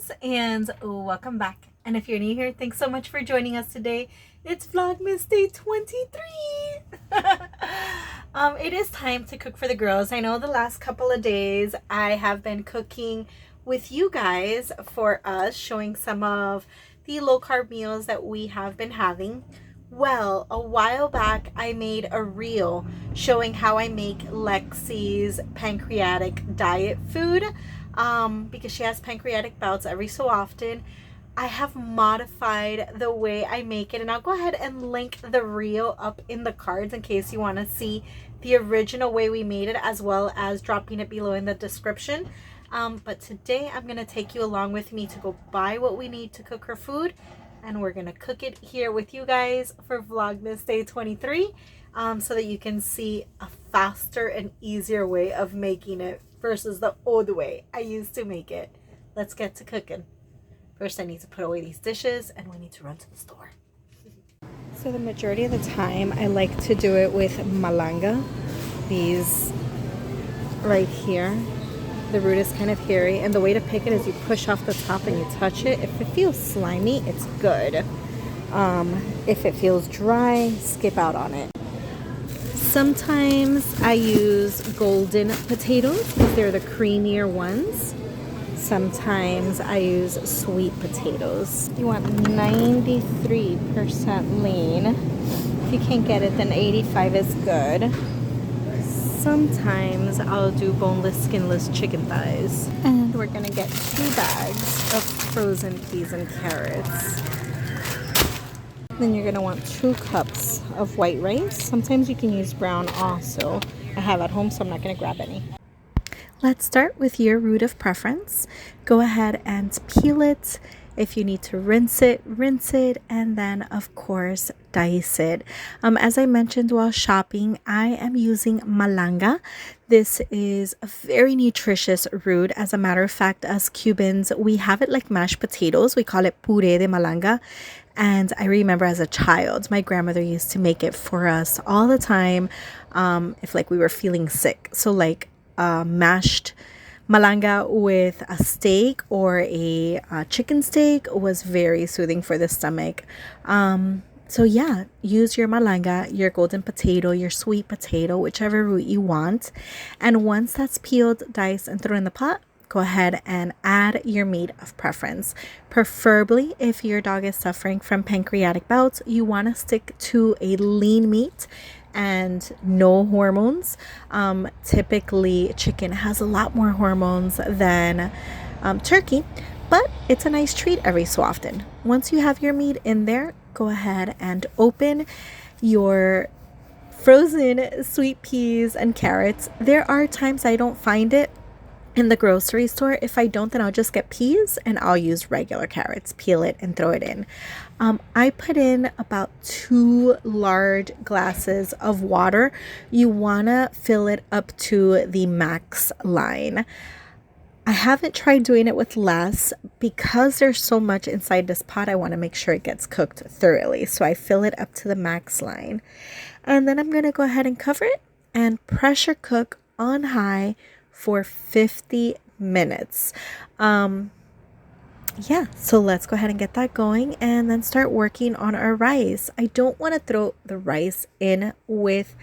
friends, and welcome back. And if you're new here, thanks so much for joining us today. It's Vlogmas day 23. It is time to cook for the girls. I know the last couple of days I have been cooking with you guys for us, showing some of the low carb meals that we have been having. Well, a while back I made a reel showing how I make Lexi's pancreatic diet food because she has pancreatic bouts every so often. I have modified the way I make it, and I'll go ahead and link the reel up in the cards in case you want to see the original way we made it, as well as dropping it below in the description. But today I'm going to take you along with me to go buy what we need to cook her food, and we're going to cook it here with you guys for Vlogmas day 23 so that you can see a faster and easier way of making it versus the old way I used to make it. Let's get to cooking. First, I need to put away these dishes, and we need to run to the store. So the majority of the time, I like to do it with malanga. These right here. The root is kind of hairy, and the way to pick it is you push off the top and you touch it. If it feels slimy, it's good. If it feels dry, skip out on it. Sometimes I use golden potatoes because they're the creamier ones. Sometimes I use sweet potatoes. You want 93% lean. If you can't get it, then 85 is good. Sometimes I'll do boneless, skinless chicken thighs. And we're gonna get 2 bags of frozen peas and carrots. Then you're gonna want 2 cups of white rice. Sometimes you can use brown also. I have at home, so I'm not gonna grab any. Let's start with your root of preference. Go ahead and peel it. If you need to rinse it, and then of course dice it. As I mentioned while shopping, I am using malanga. This is a very nutritious root. As a matter of fact, us Cubans, we have it like mashed potatoes. We call it puré de malanga. And I remember as a child, my grandmother used to make it for us all the time if like we were feeling sick. So like mashed malanga with a steak or a chicken steak was very soothing for the stomach. So yeah, use your malanga, your golden potato, your sweet potato, whichever root you want. And once that's peeled, diced, and thrown in the pot, go ahead and add your meat of preference. Preferably, if your dog is suffering from pancreatic bouts, you want to stick to a lean meat and no hormones. Typically chicken has a lot more hormones than turkey, but it's a nice treat every so often. Once you have your meat in there, go ahead and open your frozen sweet peas and carrots. There are times I don't find it in the grocery store. If I don't, then I'll just get peas and I'll use regular carrots, peel it and throw it in. I put in about 2 large glasses of water. You want to fill it up to the max line. I haven't tried doing it with less because there's so much inside this pot. I want to make sure it gets cooked thoroughly. So I fill it up to the max line. And then I'm going to go ahead and cover it and pressure cook on high for 50 minutes. Yeah, so let's go ahead and get that going and then start working on our rice. I don't want to throw the rice in with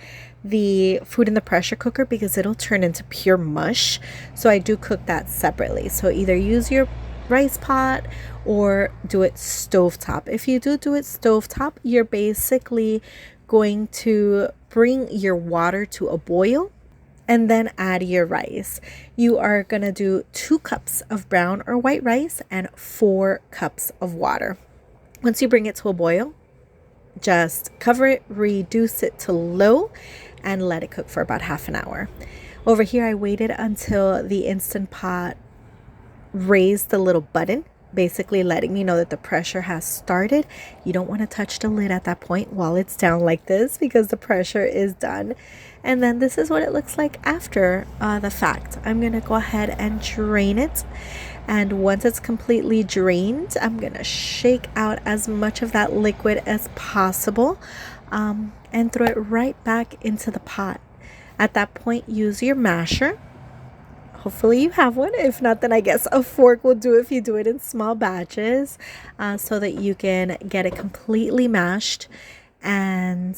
the food in the pressure cooker because it'll turn into pure mush. So I do cook that separately. So either use your rice pot or do it stovetop. If you do it stovetop, you're basically going to bring your water to a boil and then add your rice. You are going to do 2 cups of brown or white rice and 4 cups of water. Once you bring it to a boil, just cover it, reduce it to low, and let it cook for about half an hour. Over here, I waited until the Instant Pot raised the little button, basically letting me know that the pressure has started. You don't want to touch the lid at that point while it's down like this because the pressure is done. And then this is what it looks like after the fact. I'm going to go ahead and drain it. And once it's completely drained, I'm going to shake out as much of that liquid as possible and throw it right back into the pot. At that point, use your masher. hopefully you have one. If not, then I guess a fork will do if you do it in small batches, so that you can get it completely mashed. And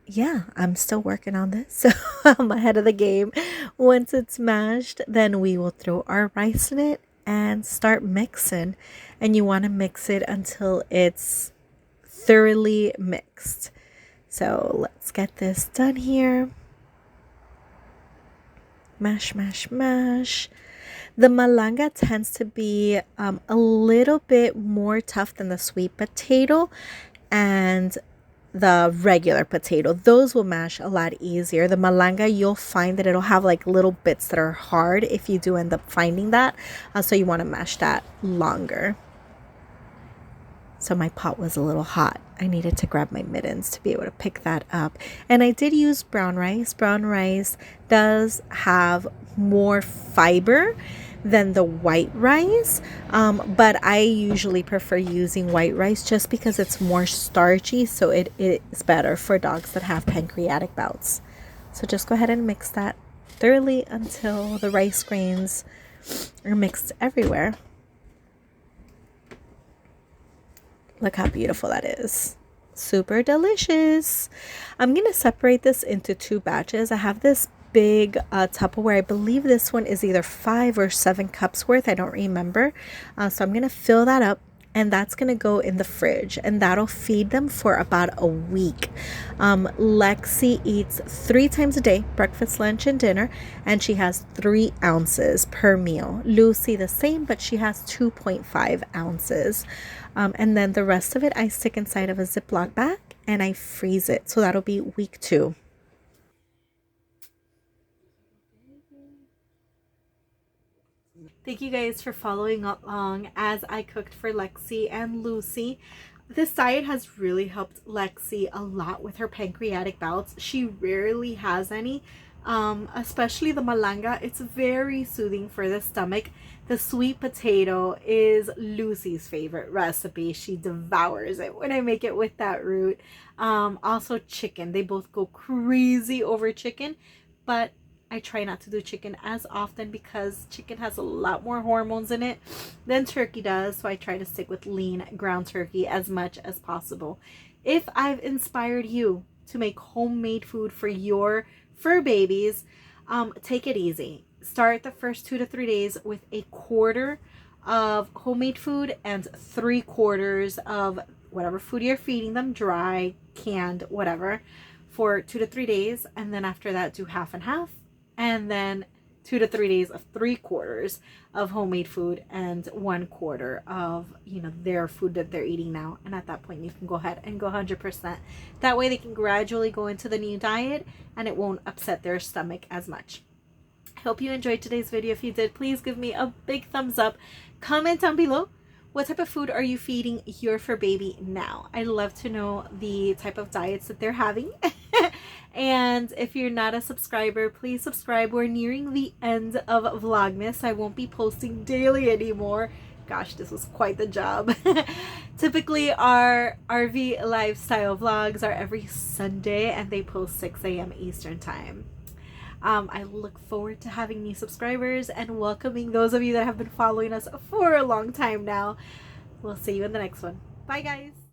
yeah, I'm still working on this, so I'm ahead of the game. Once it's mashed, then we will throw our rice in it and start mixing. And you want to mix it until it's thoroughly mixed. So let's get this done here. Mash, mash, mash. The malanga tends to be a little bit more tough than the sweet potato and the regular potato. Those will mash a lot easier. The malanga, you'll find that it'll have like little bits that are hard if you do end up finding that. So you want to mash that longer. So my pot was a little hot. I needed to grab my mittens to be able to pick that up. And I did use brown rice. Brown rice does have more fiber than the white rice, but I usually prefer using white rice just because it's more starchy, so it is better for dogs that have pancreatic bouts. So just go ahead and mix that thoroughly until the rice grains are mixed everywhere. Look how beautiful that is. Super delicious. I'm going to separate this into 2 batches. I have this big Tupperware. I believe this one is either 5 or 7 cups worth. I don't remember. So I'm going to fill that up, and that's going to go in the fridge, and that'll feed them for about a week. Lexi eats 3 times a day, breakfast, lunch, and dinner, and she has 3 ounces per meal. Lucy the same, but she has 2.5 ounces. And then the rest of it I stick inside of a Ziploc bag and I freeze it. So that'll be week 2. Thank you guys for following along as I cooked for Lexi and Lucy. This diet has really helped Lexi a lot with her pancreatic bouts. She rarely has any, especially the malanga. It's very soothing for the stomach. The sweet potato is Lucy's favorite recipe. She devours it when I make it with that root. Also chicken. They both go crazy over chicken, but I try not to do chicken as often because chicken has a lot more hormones in it than turkey does. So I try to stick with lean ground turkey as much as possible. If I've inspired you to make homemade food for your fur babies, take it easy. Start the first 2 to 3 days with a quarter of homemade food and 3/4 of whatever food you're feeding them, dry, canned, whatever, for 2 to 3 days. And then after that, do half and half. And then 2 to 3 days of 3/4 of homemade food and 1/4 of, their food that they're eating now. And at that point, you can go ahead and go 100%. That way they can gradually go into the new diet and it won't upset their stomach as much. Hope you enjoyed today's video. If you did, please give me a big thumbs up. Comment down below, what type of food are you feeding your fur baby now? I'd love to know the type of diets that they're having. And if you're not a subscriber, please subscribe. We're nearing the end of Vlogmas. I won't be posting daily anymore. Gosh, this was quite the job. Typically, our RV lifestyle vlogs are every Sunday and they post 6 a.m. Eastern time. I look forward to having new subscribers and welcoming those of you that have been following us for a long time now. We'll see you in the next one. Bye, guys.